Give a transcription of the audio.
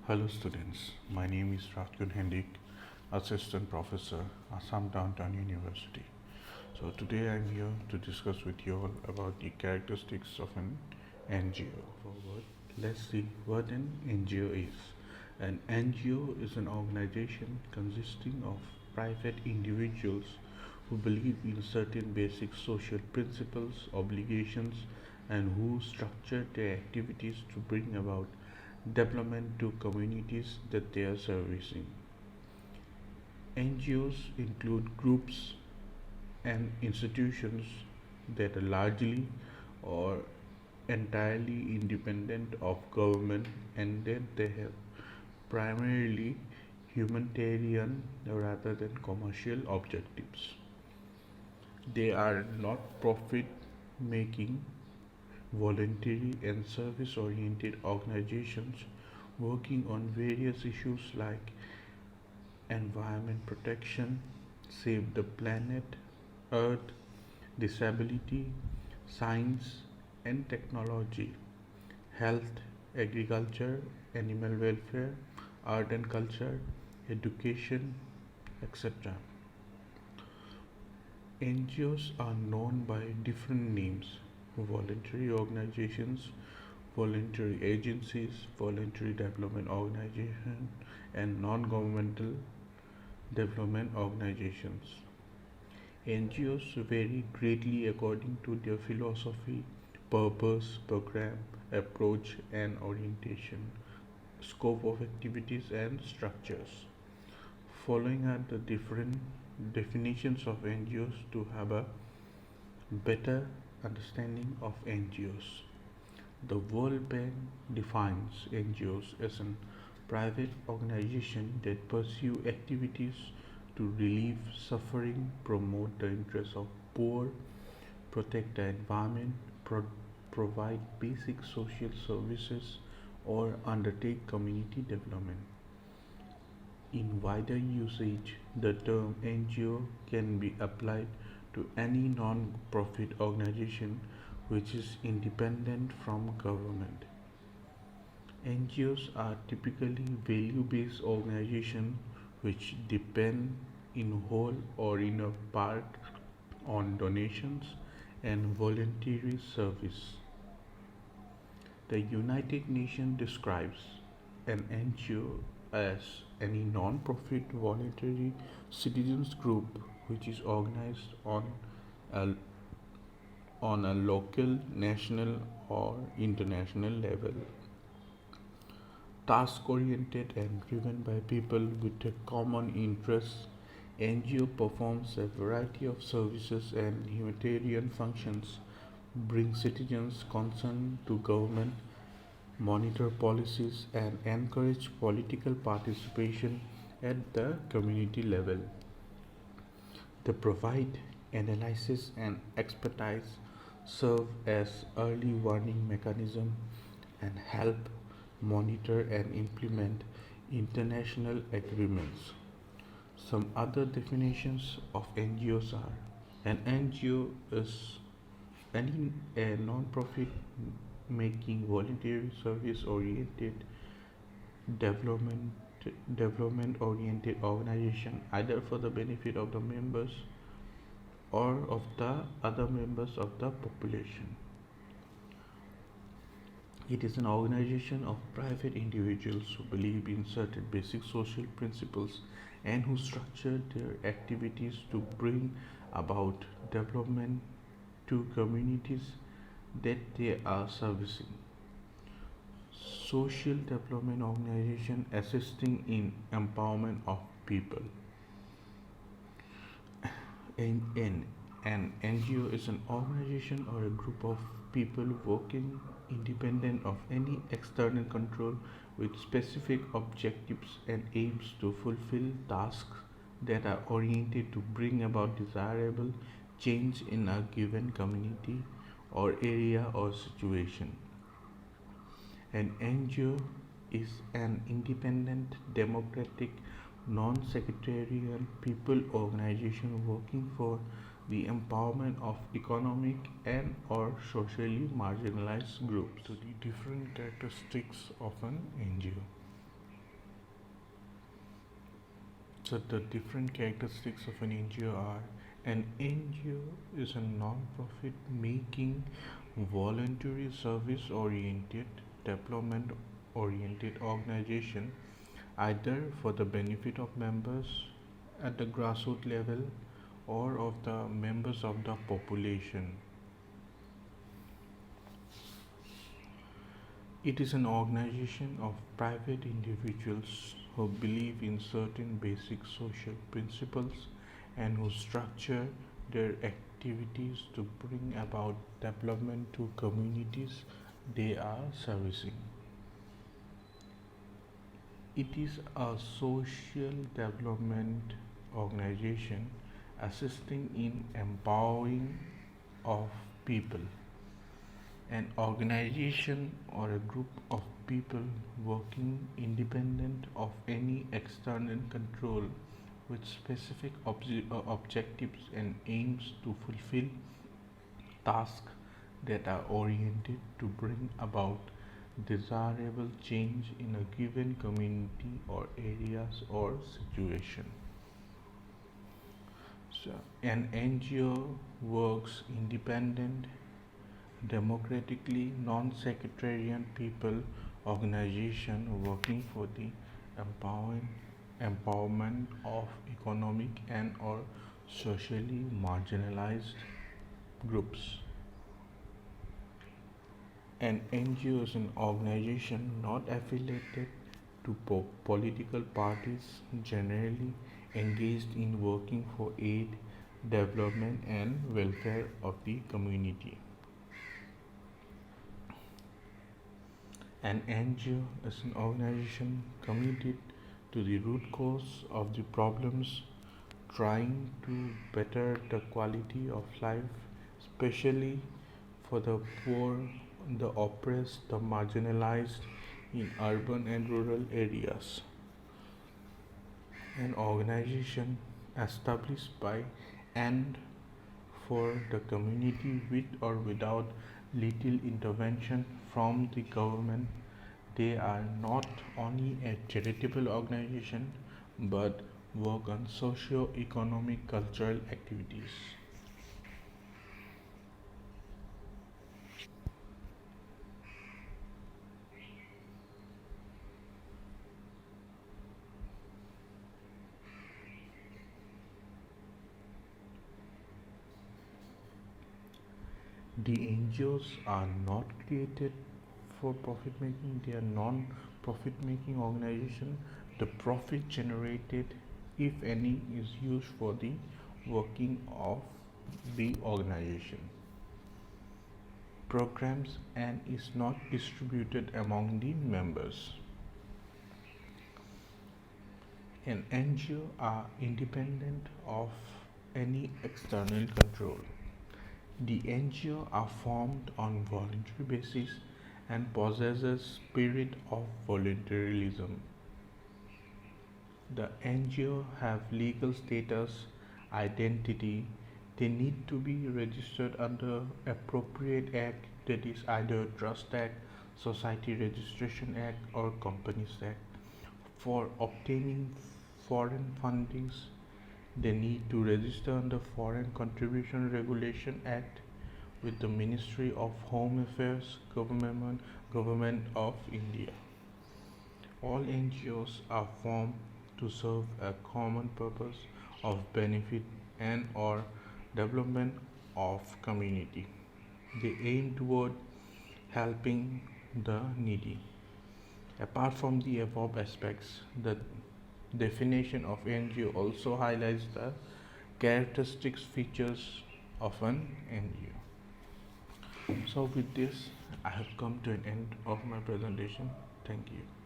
Hello students, my name is Ratkun Hendik, Assistant Professor, Assam Downtown University. So today I'm here to discuss with you all about the characteristics of an NGO. Forward, let's see what an NGO is. An NGO is an organization consisting of private individuals who believe in certain basic social principles, obligations, and who structure their activities to bring about development to communities that they are servicing. NGOs include groups and institutions that are largely or entirely independent of government and that they have primarily humanitarian rather than commercial objectives. They are not profit making, voluntary, and service oriented organizations working on various issues like environment protection, save the planet, earth, disability, science and technology, health, agriculture, animal welfare, art and culture, education, etc. NGOs are known by different names: voluntary organizations, voluntary agencies, voluntary development organization, and non governmental development organizations. NGOs vary greatly according to their philosophy, purpose, program, approach, and orientation, scope of activities, and structures. Following are the different definitions of NGOs to have a better understanding of NGOs. The World Bank defines NGOs as a private organization that pursue activities to relieve suffering, promote the interests of poor, protect the environment, provide basic social services, or undertake community development. In wider usage, the term NGO can be applied to any non profit organization which is independent from government. NGOs are typically value based organizations which depend in whole or in a part on donations and voluntary service. The United Nations describes an NGO as any non profit voluntary citizens group which is organized a, on a local, national, or international level. Task oriented and driven by people with a common interest, NGO performs a variety of services and humanitarian functions, bring citizens concerned to government, monitor policies, and encourage political participation at the community level. They provide analysis and expertise, serve as early warning mechanism, and help monitor and implement international agreements. Some other definitions of NGOs are: an NGO is any a non-profit making voluntary service oriented development oriented organization either for the benefit of the members or of the other members of the population. It is an organization of private individuals who believe in certain basic social principles and who structure their activities to bring about development to communities that they are servicing. Social development organization assisting in empowerment of people. An NGO is an organization or a group of people working independent of any external control with specific objectives and aims to fulfill tasks that are oriented to bring about desirable change in a given community or area or situation. An NGO is an independent, democratic, non-sectarian people organization working for the empowerment of economic and or socially marginalized groups. So the different characteristics of an NGO. So the different characteristics of an NGO are: an NGO is a non-profit making, voluntary service oriented, development oriented organization, either for the benefit of members at the grassroots level or of the members of the population. It is an organization of private individuals who believe in certain basic social principles and who structure their activities to bring about development to communities they are servicing. It is a social development organization assisting in empowering of people. An organization or a group of people working independent of any external control with specific objectives and aims to fulfill tasks that are oriented to bring about desirable change in a given community or areas or situation. So, an NGO works independent, democratically non-sectarian people organization working for the empowering empowerment of economic and or socially marginalized groups. An NGO is an organization not affiliated to political parties, generally engaged in working for aid, development and welfare of the community. An NGO is an organization committed to the root cause of the problems, trying to better the quality of life, especially for the poor, the oppressed, the marginalized in urban and rural areas. An organization established by and for the community with or without little intervention from the government. They are not only a charitable organization but work on socio-economic cultural activities. The NGOs are not created for profit making, they are non profit making organization. The profit generated, if any, is used for the working of the organization programs and is not distributed among the members. An NGO are independent of any external control. The NGO are formed on voluntary basis and possesses spirit of voluntarism. The NGO have legal status, identity. They need to be registered under appropriate act, that is either Trust Act, Society Registration Act or Companies Act. For obtaining foreign fundings, they need to register under Foreign Contribution Regulation Act with the Ministry of Home Affairs, Government of India. All NGOs are formed to serve a common purpose of benefit and or development of community. They aim toward helping the needy. Apart from the above aspects, the definition of NGO also highlights the characteristics features of an NGO. So with this, I have come to an end of my presentation. Thank you.